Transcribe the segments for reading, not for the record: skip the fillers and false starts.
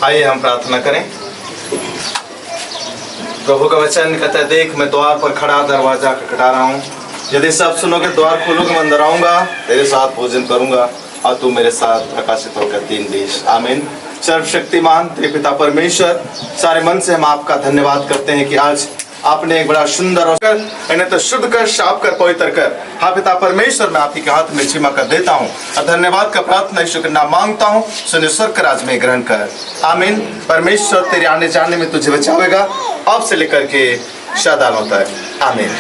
आइए हम प्रार्थना करें। प्रभु का वचन कहता है, देख मैं द्वार पर खड़ा दरवाजा खटखटा रहा हूँ। यदि सब सुनोगे, द्वार खोलोगे, मैं अंदर आऊंगा, तेरे साथ भोजन करूंगा और तू मेरे साथ प्रकाशित होकर दिन देश। आमीन। सर्वशक्तिमान पिता परमेश्वर, सारे मन से हम आपका धन्यवाद करते हैं कि आज आपने एक बड़ा सुंदर और इन्हें तो शुद्ध कर, साफ कर, पवित्र कर। हाँ पिता परमेश्वर, मैं आप ही के हाथ में क्षमा कर देता हूँ और धन्यवाद का प्रार्थना ईश्वर के नाम मांगता हूँ। सुने स्वर्ग का राज में ग्रहण कर। आमीन। परमेश्वर तेरे आने जाने में तुझे बचावेगा, अब से लेकर के सदालों तक। आमीन।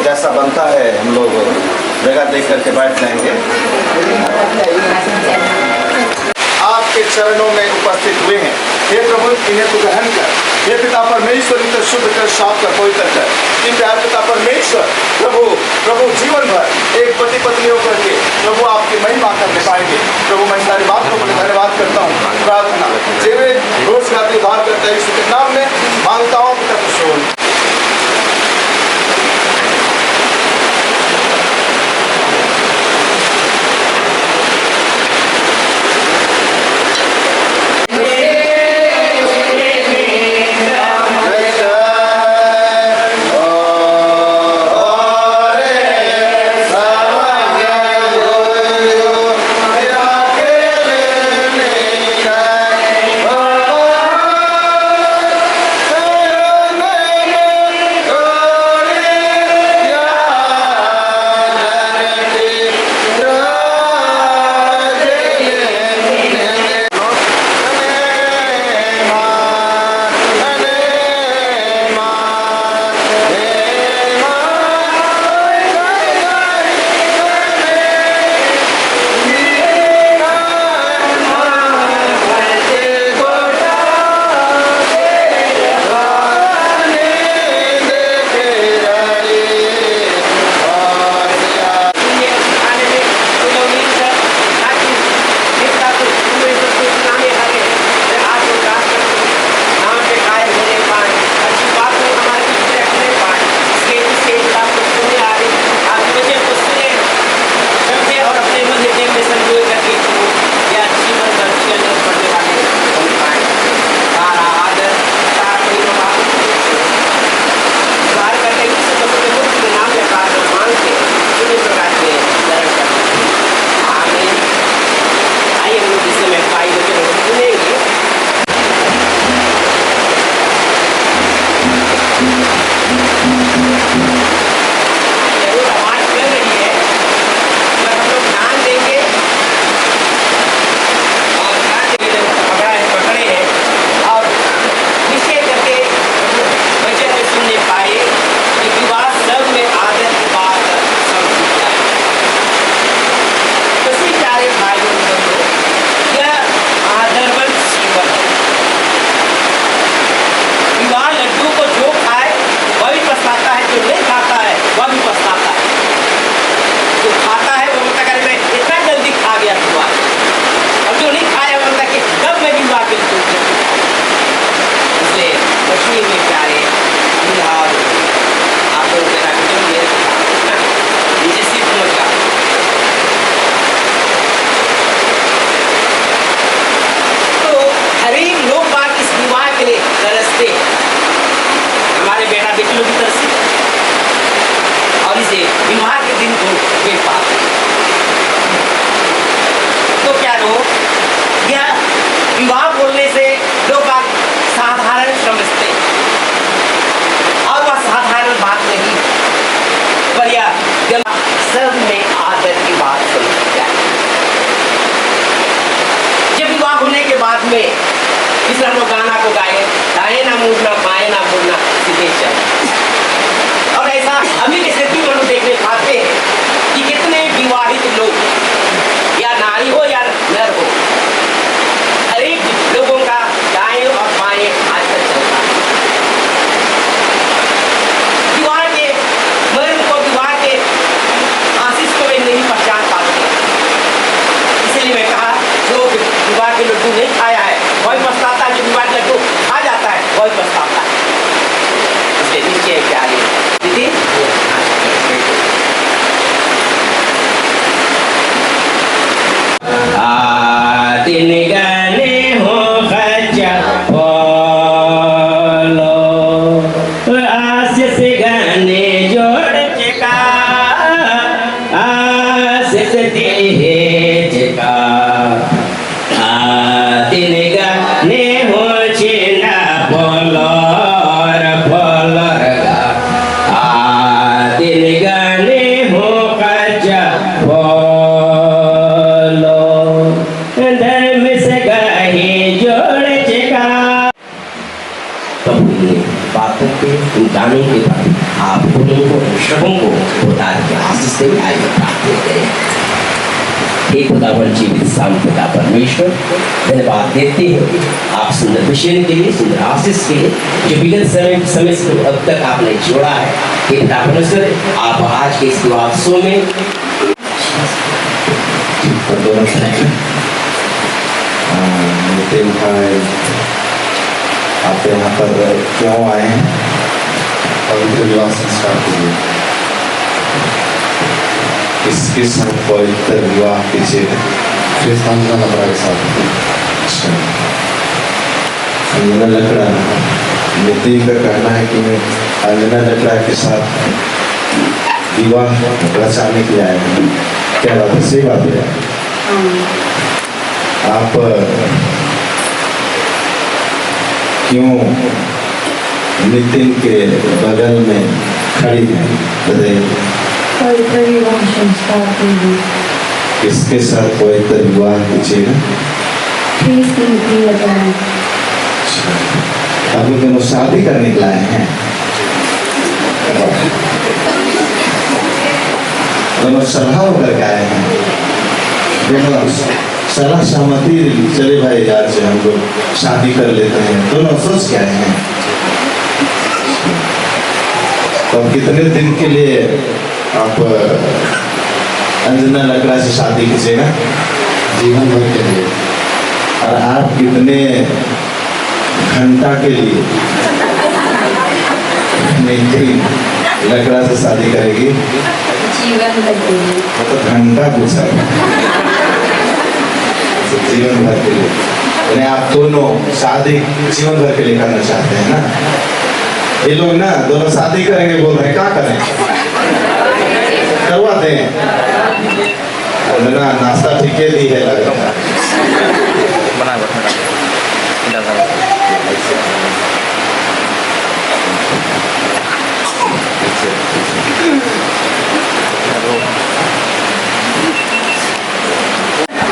जैसा बनता है हम लोग जगह देख करके बैठ जाएंगे। आपके चरणों में उपस्थित हुए हैं, हे प्रभु इन्हें तू ग्रहण कर। हे पिता परमेश्वर इनको शुद्ध कर, साफ कर, पवित्र कर। कि प्यार पिता परमेश्वर प्रभु जीवन भर एक पति पत्नी होकर के प्रभु आपकी महिमा करने पाएंगे। प्रभु मैं सारी बात को धन्यवाद करता हूँ। प्रार्थना जेवे रोज गाती उद्धार करता है, इसके नाम में मांगता हूँ पिता कुशल। गानों के बाद आप दोनों को दर्शकों को उतार के आशीष से आगे प्राप्त होते हैं। हे खुदावन जीवित शाम पिता परमेश्वर, धन्यवाद देते हैं आप सुंदर विषय के लिए, सुंदर आशीष के लिए जो विगत समय से अब तक आपने जोड़ा है। हे पिता परमेश्वर, आप आज के इस दिवसों में नितिन भाई, आप यहाँ पर क्यों आए हैं? पवित्र विवाह संस्कार के लिए। किसके साथ पवित्र विवाह कीजिएगा? अंजना लकड़ा के साथ। अच्छा, अंजना लकड़ा, नितिन का कहना है कि मैं अंजना लकड़ा के साथ विवाह रचाने के लिए आए हैं। क्या बात है? सही बात है। आप क्यों नितिन के बगल में खड़ी हैं? बताइए। पवित्र विवाह संस्कार के लिए। किसके साथ पवित्र विवाह कीजिएगा? आप लोग दोनों शादी करने के लाए हैं? दोनों सलाह होकर के आए हैं? दोनों सलाह सहमति, चले भाई आज हम लोग शादी कर लेते हैं, दोनों सोच के आए हैं। तो कितने दिन के लिए आप अंजना लकड़ा से शादी कीजिएगा? जीवन भर के लिए। और आप कितने घंटा के लिए नितिन लकड़ा से शादी करेगी? जीवन भर के लिए। मतलब घंटा पूछा, जीवन भर के लिए। यानी आप दोनों शादी जीवन भर के लिए करना चाहते हैं ना? ये लोग ना दोनों शादी करेंगे बोल रहे हैं, क्या करें? करवाते हैं ना, नाश्ता ठीक है दी है लग रहा है।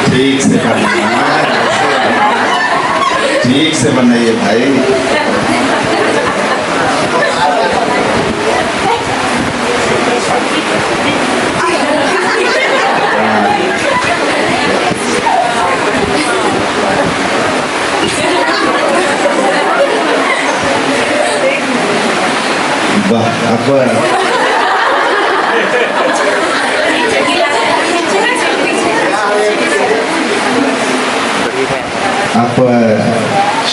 ठीक से बनाइए, ठीक से बनाइए भाई। आप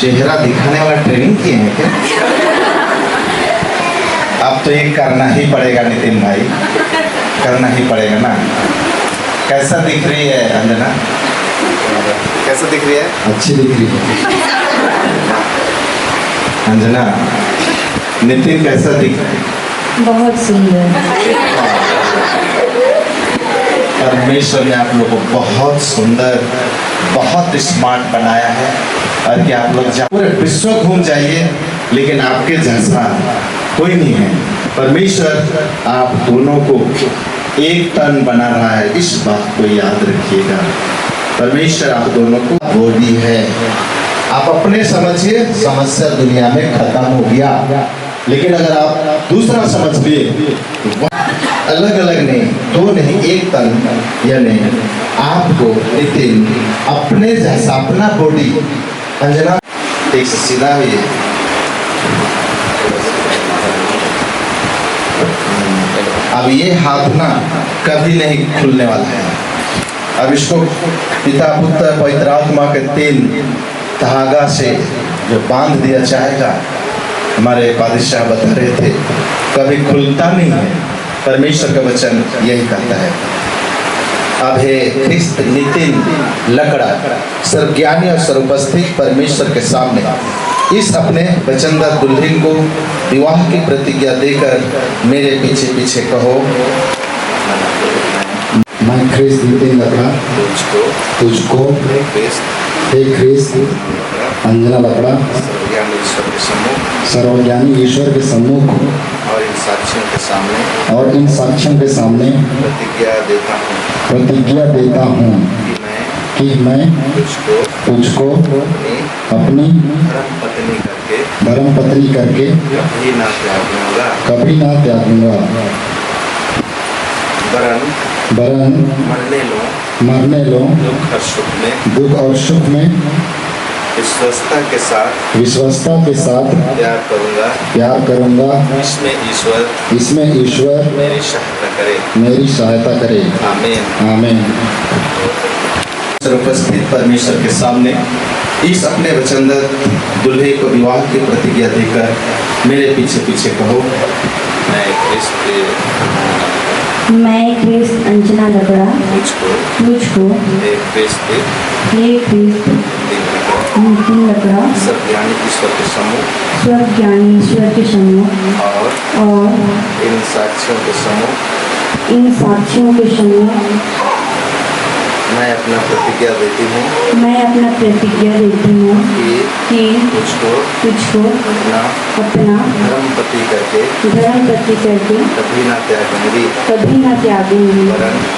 चेहरा दिखाने वाला ट्रेनिंग किए हैं क्या? अब तो एक करना ही पड़ेगा नितिन भाई, करना ही पड़ेगा ना। कैसा दिख रही है अंजना? कैसा दिख रही है? अच्छी दिख रही है अंजना। नितिन कैसा दिख रहा है? बहुत सुंदर। परमेश्वर ने आप लोग को बहुत सुंदर, बहुत स्मार्ट बनाया है। और कि आप लोग पूरे विश्व घूम जाइए लेकिन आपके जैसा कोई नहीं है। परमेश्वर आप दोनों को एक तन बना रहा है, इस बात को याद रखिएगा। परमेश्वर आप दोनों को बॉडी है। आप अपने समझिए, समस्या दुनिया में खत्म हो गया। लेकिन अगर आप दूसरा समझ लिए, अलग अलग नहीं, दो नहीं, एक तन, यानी आपको नितिन अपने जैसा अपना बॉडी। अंजना एक से सीधा हुई है। अब ये हाथ ना कभी नहीं खुलने वाला है। अब इसको पिता पुत्र पवित्र आत्मा के 3 धागा से जो बांध दिया जाएगा, हमारे बादशाह बता रहे थे, कभी खुलता नहीं है। परमेश्वर का वचन यही कहता है। अब हे ख्रिस्त नितिन लकड़ा सर्वज्ञानी और सर्वोपस्थित परमेश्वर के सामने इस अपने वचनदार दुल्हन को विवाह की प्रतिज्ञा देकर मेरे पीछे पीछे कहो। मैं ख्रिस्त नितिन लकड़ा तुझको हे ख्रिस्त अंजना लकड़ा सर्वज्ञानी ईश्वर के सम्मुख और इन साक्षियों के सामने प्रतिज्ञा देता हूँ कि मैं तुझको तुझको अपनी अपनी धर्म पत्नी करके कभी ना त्यागूंगा वरन मरने लो दुख और सुख में विश्वस्तता के साथ प्यार करूंगा इसमें ईश्वर मेरी सहायता करे आमीन। उपस्थित परमेश्वर के सामने इस अपने वचनदत्त दुल्हे को विवाह की प्रतिज्ञा देकर मेरे पीछे पीछे कहो, मैं क्रिस्त अंजना लकड़ा तुझको हे क्रिस्त लकड़ा सर्वज्ञानी ईश्वर के सम्मुख स्वर्गज्ञानी ईश्वर के सम्मुख और इन साक्षियों के सम्मुख मैं अपना प्रतिज्ञा देती हूँ कि तुझको अपना धर्म पति करके कभी ना त्यागूंगी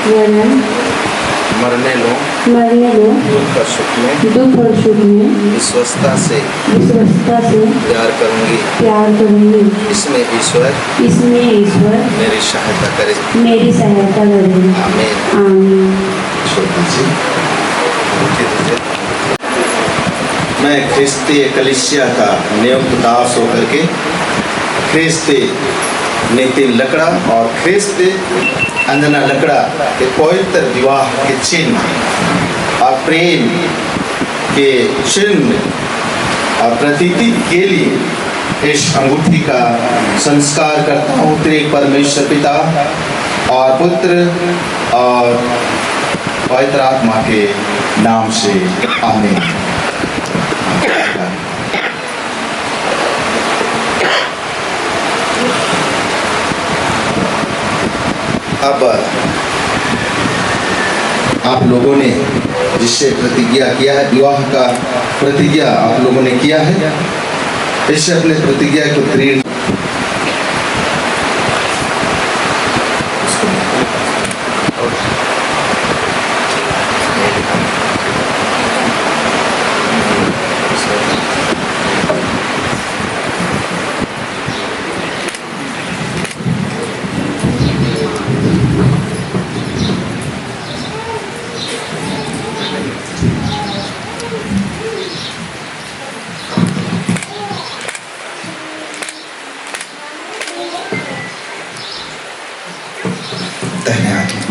वरन मरने लो दुख और सुख में विश्वस्तता से प्यार करूंगी इसमें ईश्वर मेरी सहायता करे आमीन। मैं ख्रिस्तीय कलीसिया का नियुक्त दास होकर के ख्रिस्तीय नितिन लकड़ा और ख्रिस्तीय अंजना लकड़ा के पवित्र विवाह के चिन्ह और प्रेम के चिन्ह और प्रतीति के लिए इस अंगूठी का संस्कार करता हूँ तेरे परमेश्वर पिता और पुत्र और पवित्र आत्मा के नाम से आमीन। अब आप लोगों ने जिससे प्रतिज्ञा किया है, विवाह का प्रतिज्ञा आप लोगों ने किया है, इससे अपने प्रतिज्ञा को दृढ़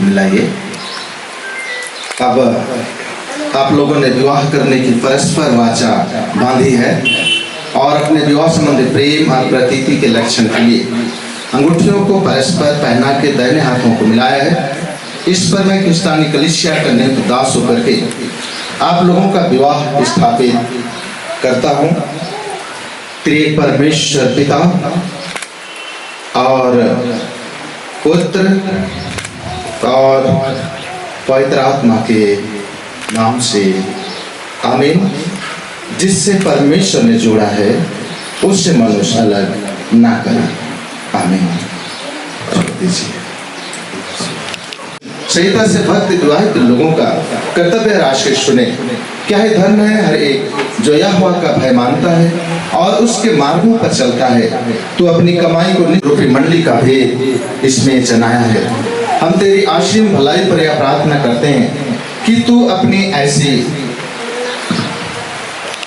मिलाइए। अब आप लोगों ने विवाह करने की परस्पर वाचा बांधी है और अपने विवाह संबंधी प्रेम और प्रतीति के लक्षण के लिए अंगूठियों को परस्पर पहना के दाहिने हाथों को मिलाया है। इस पर मैं क्रिस्तानी कलीसिया का नियुक्त दास होकर के आप लोगों का विवाह स्थापित करता हूँ। त्रिएक परमेश्वर पिता और पुत्र और पवित्र आत्मा के नाम से आमीन। जिससे परमेश्वर ने जोड़ा है उससे मनुष्य अलग ना करे, आमीन। संहिता से भक्त विवाहित लोगों का कर्तव्य राशि सुने। क्या है धर्म है हर एक जो यहोवा का भय मानता है और उसके मार्गों पर चलता है। तू अपनी कमाई को रूपी मंडली का भेद इसमें जनाया है। हम तेरी आशीम भलाई पर यह प्रार्थना करते हैं कि तू अपनी ऐसी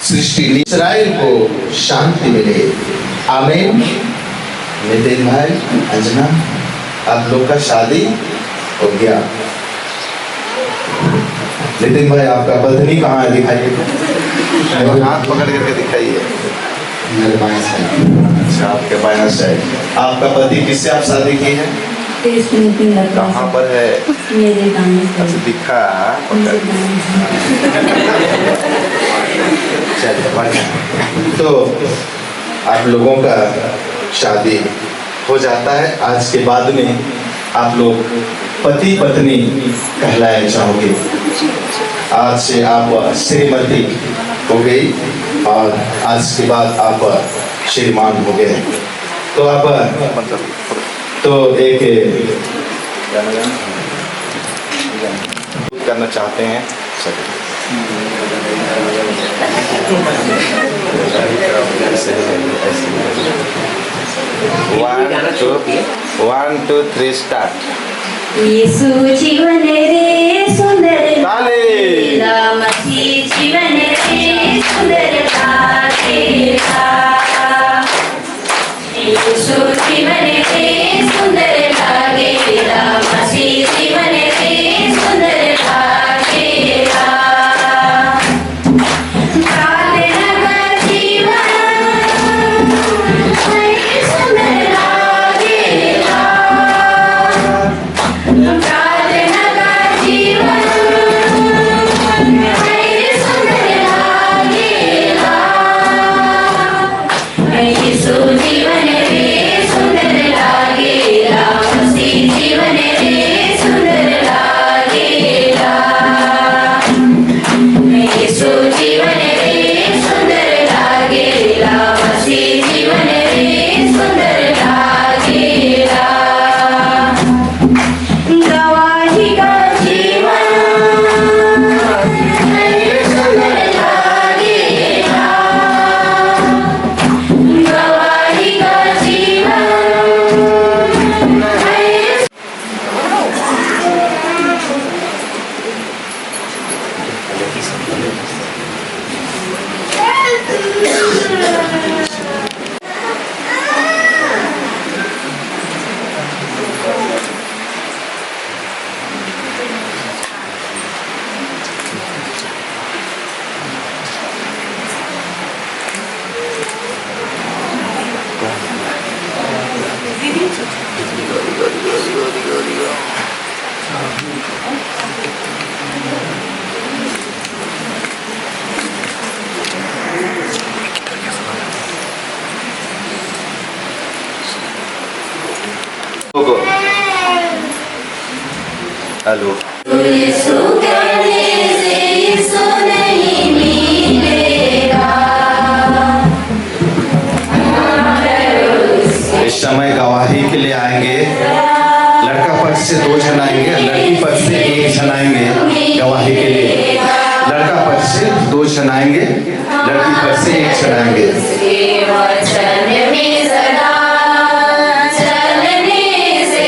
सृष्टि इस्राएल को शांति मिले, आमीन। नितिन भाई, अंजना, आप लोग का शादी हो गया। नितिन भाई, आपका बंधनी कहाँ है, दिखाइए। हाथ पकड़ करके दिखाइए। मेरे बाएं साइड। अच्छा, आपके बाएं साइड। आपका पति किससे आप शादी की है? कहाँ पर है? मेरे दाएं अच्छा, दिखा चलिए। तो आप लोगों का शादी हो जाता है। आज के बाद में आप लोग पति पत्नी कहलाए जाओगे। आज से आप श्रीमती हो गई और आज के बाद आप श्रीमान हो गए। तो आप तो एक करना चाहते हैं। One two three start. Yesu जीवन रे सुंदर ताली। मसीह जीवन रे सुंदर लागेला। येसु जीवन रे सुंदर लागेला। मसीह जीवन रे सुंदर लागेला। प्रार्थना कर जीवन रे सुंदर लागेला। प्रार्थना का जीवन रे सुंदर लागेला। येसु जीवन रे सुंदर लागेला। मसीह जीवन रे सुंदर लागेला। येसु जीवन रे सुंदर लागेला। मसीह जीवन रे सुंदर लागेला। गवाही का जीवन सुंदर लागेला। गवाही का जीवन हेलो। यीशु करने से यीशु नहीं मिलेगा। इस समय गवाही के लिए आएंगे। लड़का पक्ष से 2 जन आएंगे, लड़की पक्ष से 1 जन आएंगे गवाही के लिए। लड़का पक्ष से 2 जन आएंगे, लड़की पक्ष से 1 जन आएंगे। वचन में सदा चलने से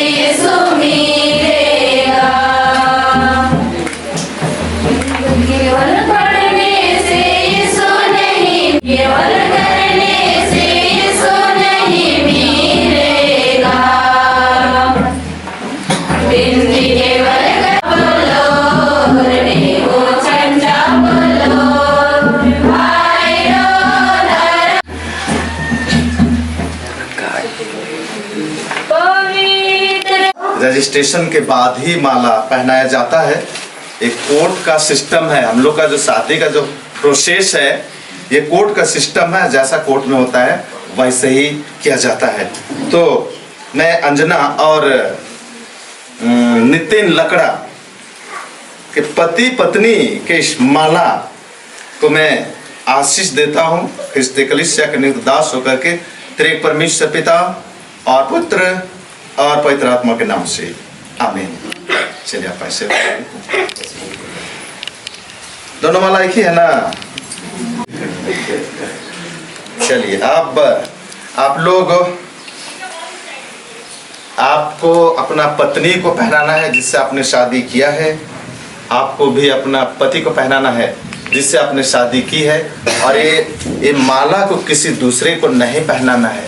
यीशु मिलेगा। केवल पढ़ने से यीशु नहीं, केवल करने से यीशु नहीं मिलेगा। बिंदी केवल बोलो रे वो चंदा बोलो भाई रो पवित्र। रजिस्ट्रेशन के बाद ही माला पहनाया जाता है। एक कोर्ट का सिस्टम है। हम लोग का जो शादी का जो प्रोसेस है, ये कोर्ट का सिस्टम है। जैसा कोर्ट में होता है वैसे ही किया जाता है। तो मैं अंजना और नितिन लकड़ा के पति पत्नी के इस माला को मैं आशीष देता हूँ। क्रिस्ती कलीसिया के नियुक्त दास होकर के तेरे परमेश्वर पिता और पुत्र और पवित्र आत्मा के नाम से आमीन। चलिए आप ऐसे दोनों माला एक ही है ना। चलिए अब आप लोग, आपको अपना पत्नी को पहनाना है जिससे आपने शादी किया है। आपको भी अपना पति को पहनाना है जिससे आपने शादी की है। और ये माला को किसी दूसरे को नहीं पहनाना है,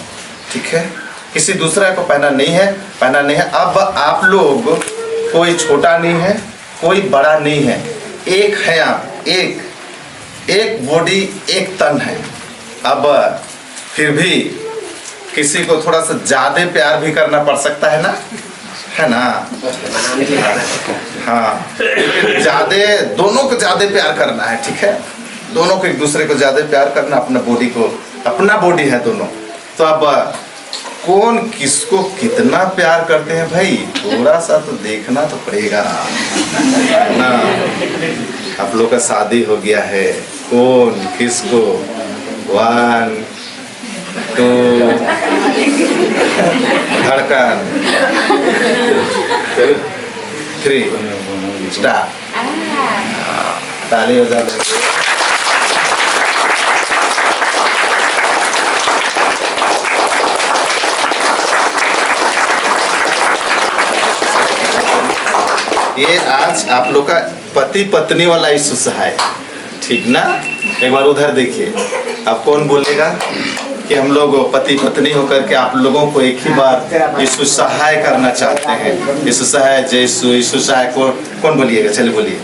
ठीक है। किसी दूसरा को पहना नहीं है। अब आप लोग, कोई छोटा नहीं है, कोई बड़ा नहीं है, एक है आप, एक बॉडी, एक तन है। अब फिर भी किसी को थोड़ा सा ज्यादा प्यार भी करना पड़ सकता है ना, है ना। हाँ, ज्यादा, दोनों को ज्यादा प्यार करना है, ठीक है। दोनों को एक दूसरे को ज्यादा प्यार करना, अपना बॉडी को, अपना बॉडी है दोनों। तो अब कौन किसको कितना प्यार करते हैं भाई, थोड़ा सा तो देखना तो पड़ेगा ना। आप लोग का शादी हो गया है, कौन किसको 1 2 धड़कन 3 स्टार्ट। ताली बजा देंगे। ये आज आप लोग का पति पत्नी वाला यीशु है, ठीक ना? एक बार उधर देखिए, अब कौन बोलेगा कि हम लोग पति पत्नी होकर के आप लोगों को एक ही बार यीशु सहाय करना चाहते हैं। यीशु सहाय, जयसु यीशु सहाय, कौन बोलिएगा? चलिए बोलिए।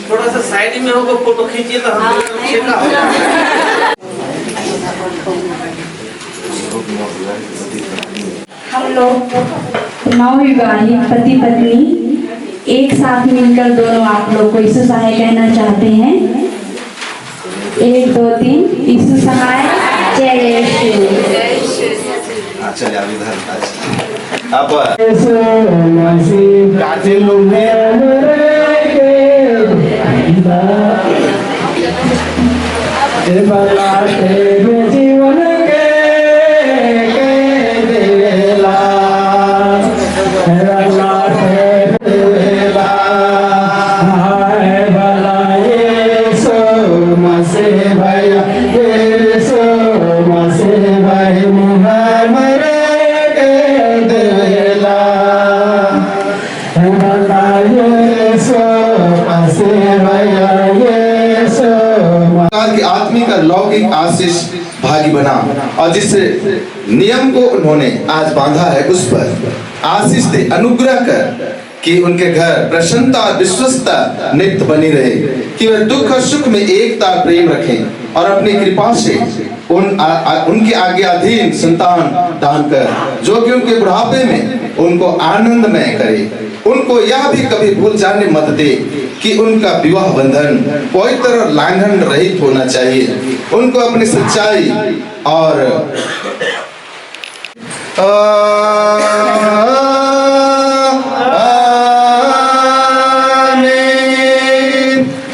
थोड़ा सा साइड में होकर फोटो खींचिए तो हम लोग नवविवाहित पति पत्नी एक साथ मिलकर दोनों आप लोग को यीशु सहाय कहना चाहते हैं। 1 2 3 यीशु सहाय, जय यीशु। चलिए अब इधर अब काटे लोग जीवन की आत्मिक और लौकिक आशीष भागी बना, और जिस नियम को उन्होंने आज बांधा है उस पर आशीष दे, अनुग्रह कर कि उनके घर प्रसन्नता और विश्वस्तता नित्य बनी रहे, कि वे दुख और सुख में एकता प्रेम रखें और अपनी कृपा से उनके आज्ञाधीन संतान दान कर, जो कि उनके बुढ़ापे में उनको आनंदमय करे। उनको यह भी कभी भूल जाने मत दे कि उनका विवाह बंधन पवित्र और लांघन रहित होना चाहिए। उनको अपनी सच्चाई और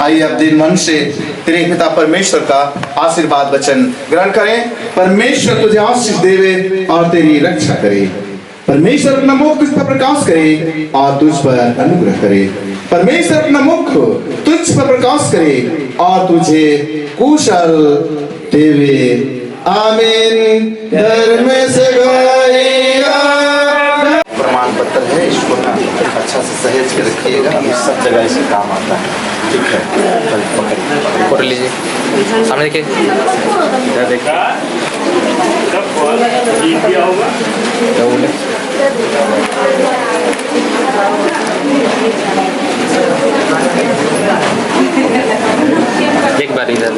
आइए अब दिन मन से तेरे पिता परमेश्वर का आशीर्वाद वचन ग्रहण करें। परमेश्वर तुझे आशीष देवे और तेरी रक्षा करे। परमेश्वर अपना मुख तुझ पर प्रकाश करे और तुझ पर अनुग्रह करे। परमेश्वर अपना मुख तुझ पर प्रकाश करे और तुझे कुशल देवे। आमीन। धर्म से गाएगा। प्रमाण पत्र है, इसको ना अच्छा से सहेज के रखिएगा, सब जगह इसे काम आता है। ठीक है, फोटो लीजिए, सामने देखिए। एक बार इधर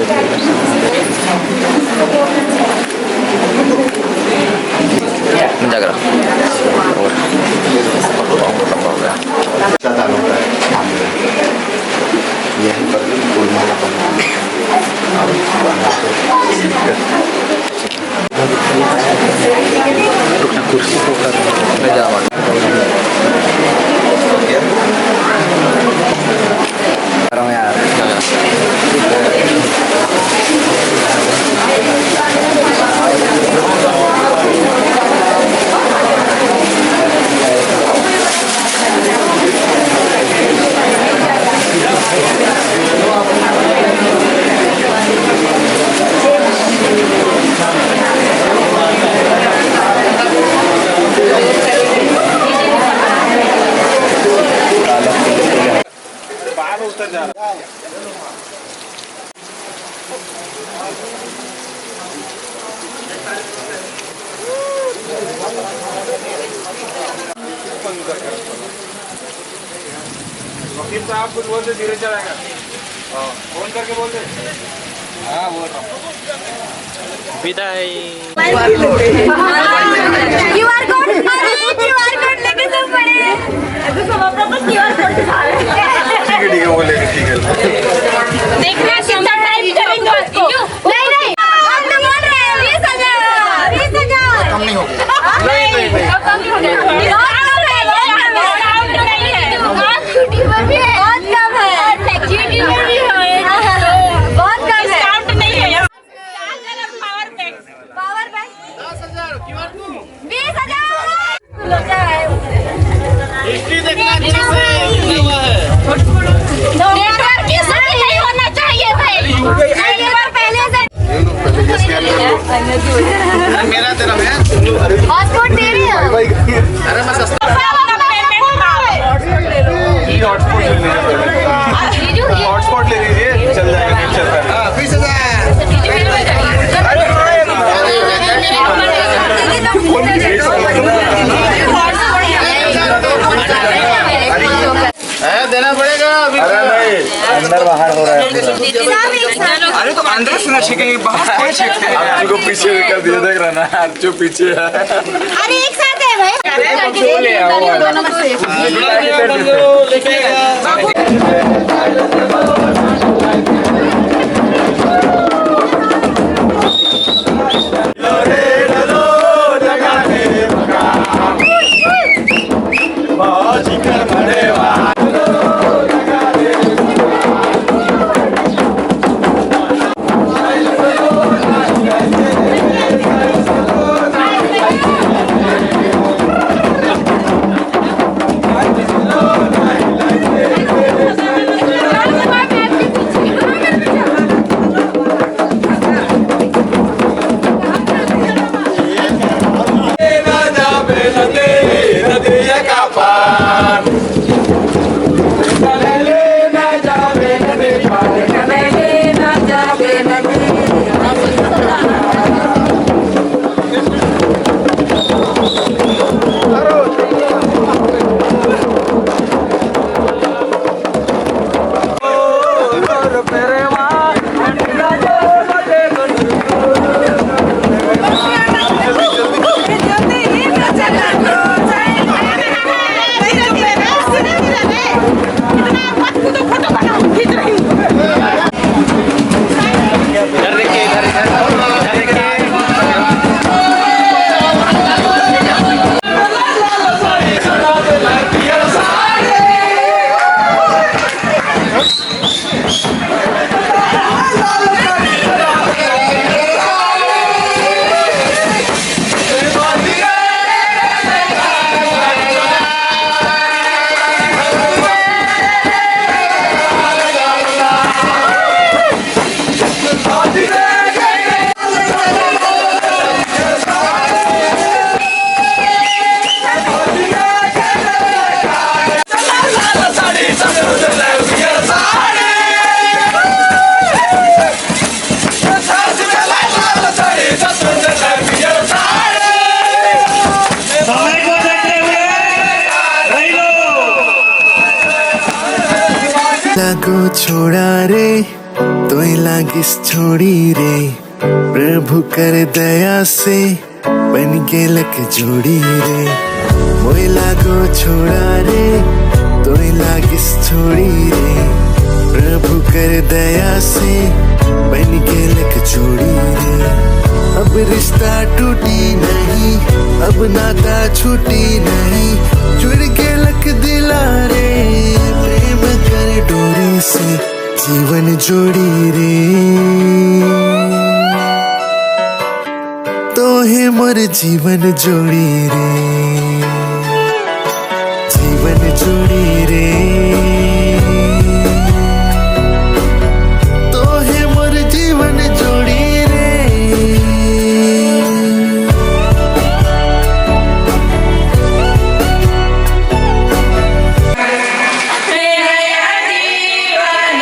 जागरा ज़्यादा होता है, यही पर फूल माला कुर्सी को कर जावा वकील साहब कुछ बोलते धीरे चलाएगा, फोन करके बोलते। हाँ बोल रहा हूँ। विदाई। QR कोड लेके सब पड़े। तो सब अपना बस QR कोड दिखा रहे हैं। ठीक है बोलेंगे, ठीक है। देखना कितना टाइप करेंगे उसको। नहीं हम तो बोल रहे हैं 20,000 कम नहीं होगा। नहीं कम नहीं होगा। बहुत कम है, यूट्यूबर भी है, बहुत कम है, डिस्काउंट नहीं है। पावर बैंक 10,000 QR 20,000 हॉटस्पॉट दे रही है। अरे मैं सस्ता ये हॉटस्पॉट ले लीजिए, हॉटस्पॉट ले लीजिए, चल जाएगा, नहीं चल रहा है। 20,000 देना पड़ेगा अभी। अरे नहीं, अंदर बाहर हो रहा है। अरे तो अंदर से ना छेकेंगे, बाहर कौन छेकते हैं? अर्जू को पीछे कर दिया, देख रहा ना, अर्जू पीछे है। अरे एक साथ है भाई। ले आओ दोनों को से। लागो छोड़ा रे तोय लागिस छोड़ी रे प्रभु कर दया से बन गेलक जोड़ी रे मोय लागो छोड़ा रे तोय लागिस छोड़ी रे प्रभु कर दया से बन गेलक जोड़ी रे अब रिश्ता टूटी नहीं अब नाता छूटी नहीं जुड़ गेलक दिला रे प्रेम कर डोरी से जीवन जोड़ी रे तो है मोर जीवन जोड़ी रे जीवन जोड़ी रे तो है मोर जीवन जोड़ी रे नया जीवन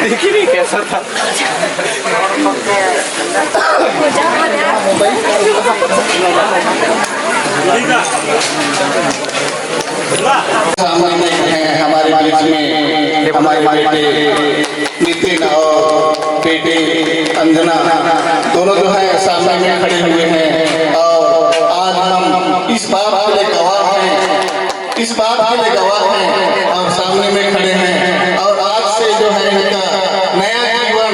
देखी नहीं कैसा था। सामने हैं हमारे बीच में हमारे बेटे नितिन और बेटे अंजना दोनों जो है सामने में खड़े हुए हैं और आज हम इस बात के लिए गवाह हैं, इस बात के लिए गवाह हैं और सामने में खड़े हैं और आज से जो है इनका नया जीवन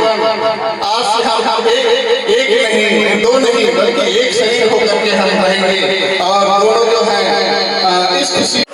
आज से हम एक नहीं दो नहीं बल्कि एक शरीर होकर के हम रहेंगे और दोनों जो है इस खुशी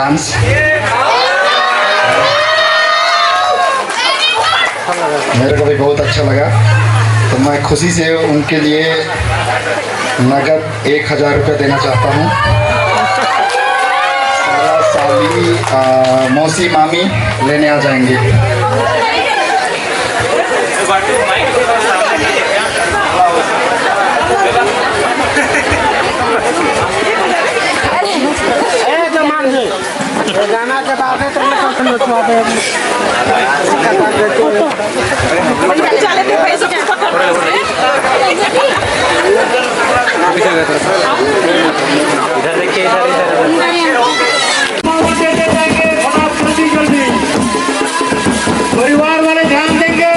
डांस मेरे को भी बहुत अच्छा लगा, तो मैं खुशी से उनके लिए नगद 1000 रुपये देना चाहता हूँ। साला साली मौसी मामी लेने आ जाएंगे। गाना के बाद परिवार वाले ध्यान देंगे।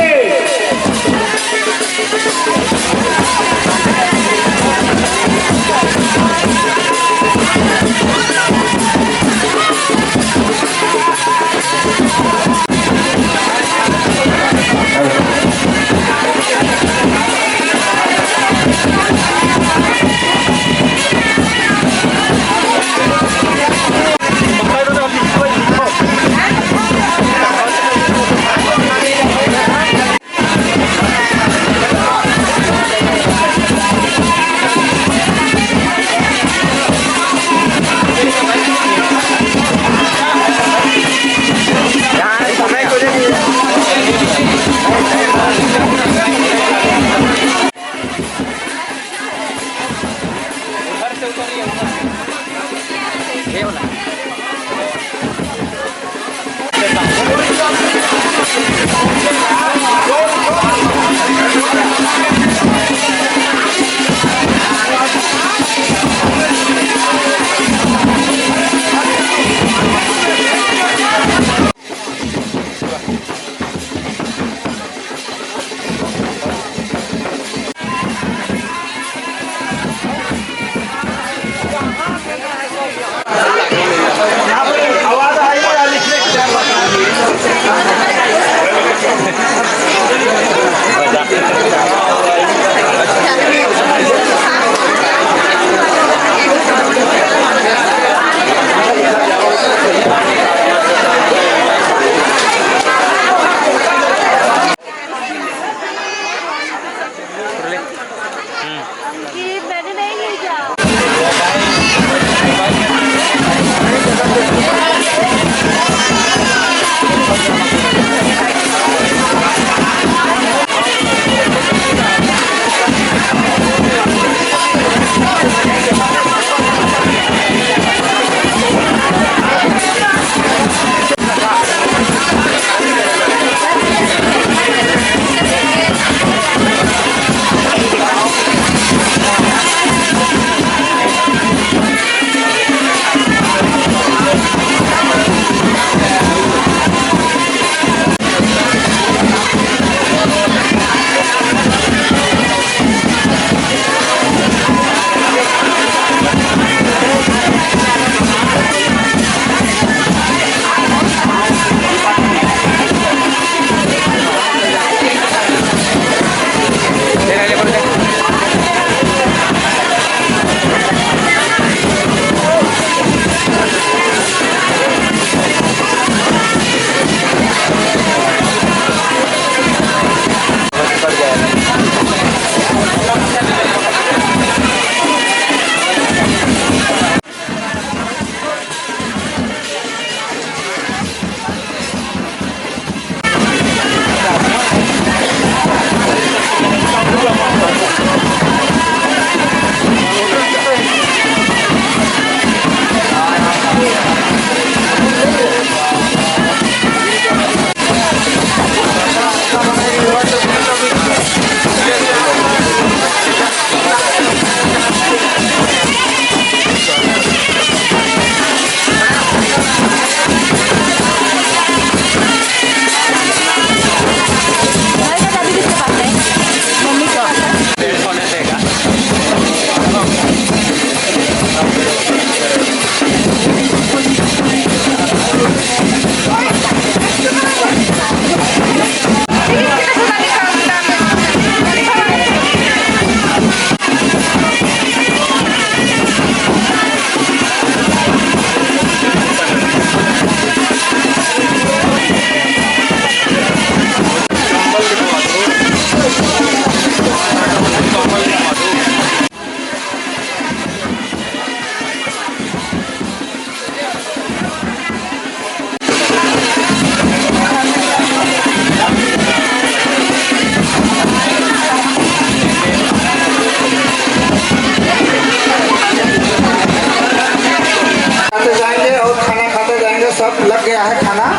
खाते जाएंगे और खाना खाते जाएंगे। सब लग गया है खाना।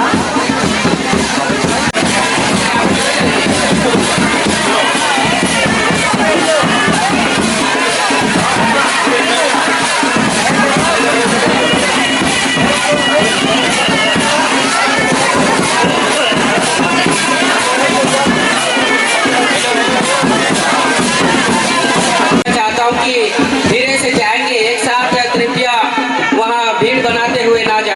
चाहता हूँ कि धीरे से जाएंगे, एक साथ कृपया वहाँ भीड़ बनाते हुए ना जाए।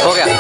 हो गया।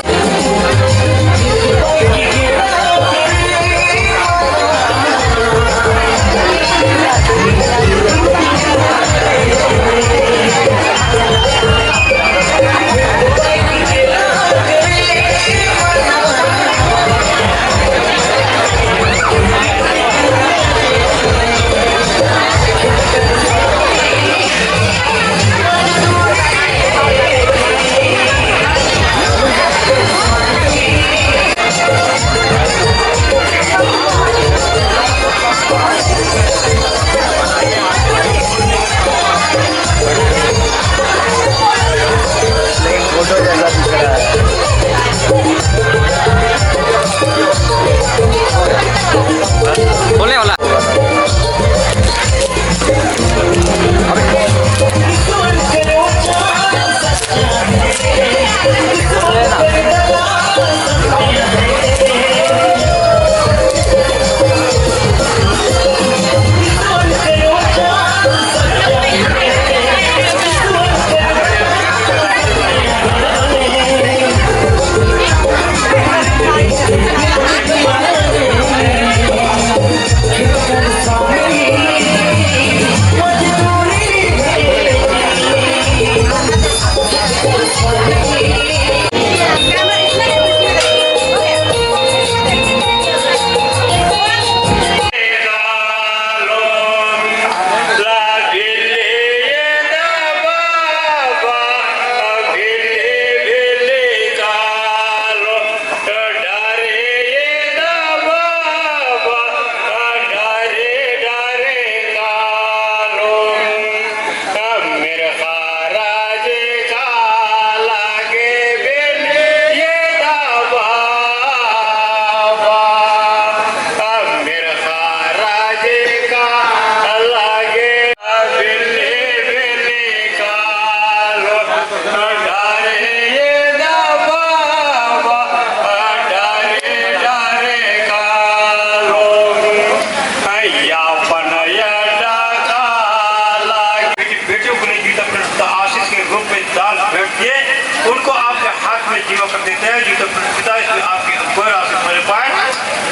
जीवित पिता इसमें आपके ऊपर आशीष बन पाए।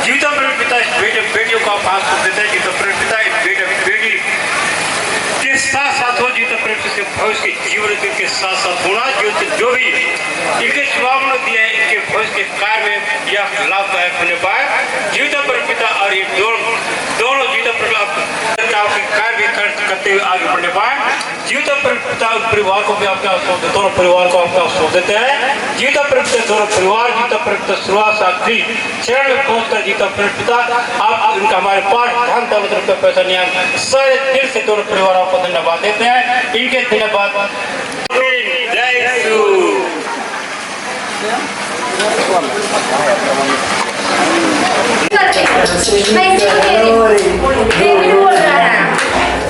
जीवित पिता इस बेटे बेटियों का पास कर देते हैं। जीवित पिता इस बेटे बेटी के साथ साथ हो। जीवित से भविष्य के जीवन के साथ साथ होना जो भी इनके स्वभाव में दिया है, इनके भविष्य के कार्य में यह लाभदायक होने पाए। जीवित पिता और ये दोनों जीवित के कार्य भी करते हुए आगे बढ़ने पाए। जीवित पिता परिवार को भी आपका दोनों परिवार को आपका सौंप देते हैं। जीवित पिता दोनों परिवार जीवित पिता शुरुआत साथी शरण में पहुंचकर जीवित पिता आप इनका हमारे पास धन दौलत रुपये पैसा नहीं आए, सारे दिल से दोनों परिवार आपको धन्यवाद देते हैं। इनके धन्यवाद। जय यीशु।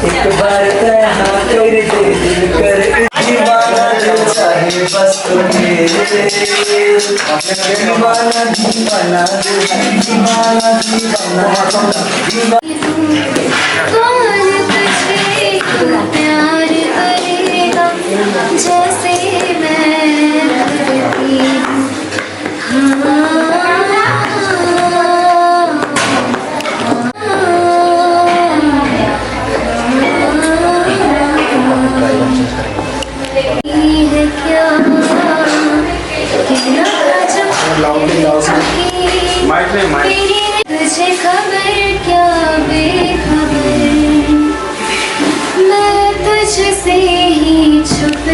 एक बार तन्हा कर दे दिल कर दीवाना जो चाहे बस तो मेरे दीवाना दीवाना दीवाना दीवाना कौन तुझे प्यार करेगा जैसे मैं करती हूँ। तुझे खबर क्या बेखबर, मैं तुझसे ही छुप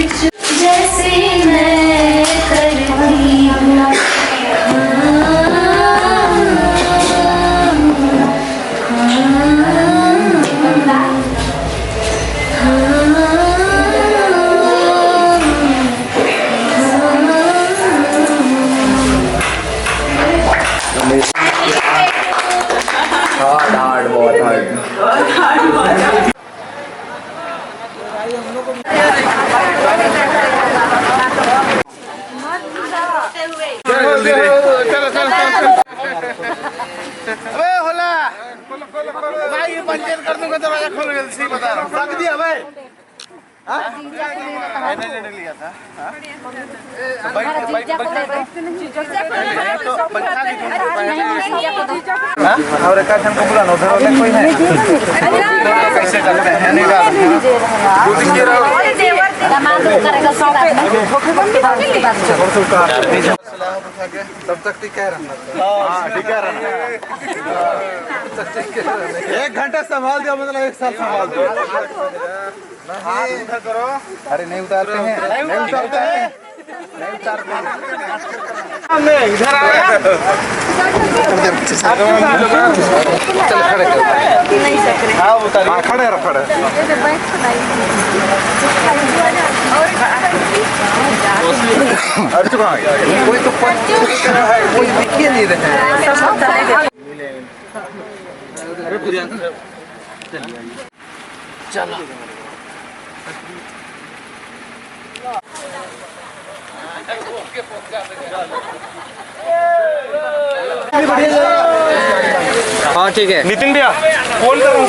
जैसे मैं करती हूँ। हार्ड बहुत हार्ड। अबे होला भाई ये पंचर कर दूंगा दरवाजा खोल के सही बता रहा हूं। रख दिया भाई। हां नहीं लिया था। हां तो पंखा की हां और एक हमको बुलाना उधर वाले कोई है कैसे करते हैं नहीं डाल बुद्धि के रहो करेगा तब तक ठीक है रहना। हां ठीक है रहना। 1 घंटा संभाल दिया मतलब 1 साल संभाल दो। हाथ उठा करो। अरे नहीं उतारते हैं नहीं उतारते हैं नहीं उतारते हैं। नहीं इधर आया चल खड़े नहीं सक हां उतार खड़े रख खड़े अर्जुन आ गया। कोई तो पंच कर रहा है कोई दिख ही नहीं रहा है। अरे प्रियंका चलो हाँ ठीक है। नितिन भैया फोन करो।